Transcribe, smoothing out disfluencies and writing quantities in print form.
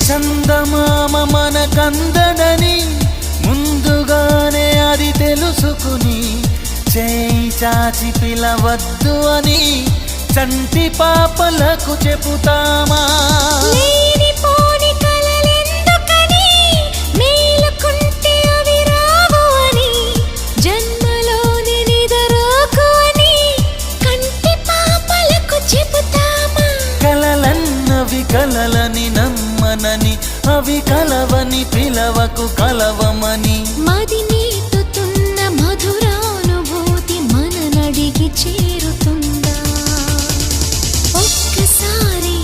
చందమామ మనకందడని ముందుగానే అది తెలుసుకుని చేయి చాచి పిలవద్దు అని చంటి పాపలకు చెబుతామా? లేనిపోని కలలెందుకని మేలుకుంటే అవి రావు అని జన్మలోని నిదరోకు అని కంటి పాపలకు చెబుతామా? కలలన్నవి కలలని నమ్మనని అవి కలవని పిలవకు కలవమని మది నీటుతున్న మధురానుభూతి మననడిగి చేరుతుందా? ఒక్కసారి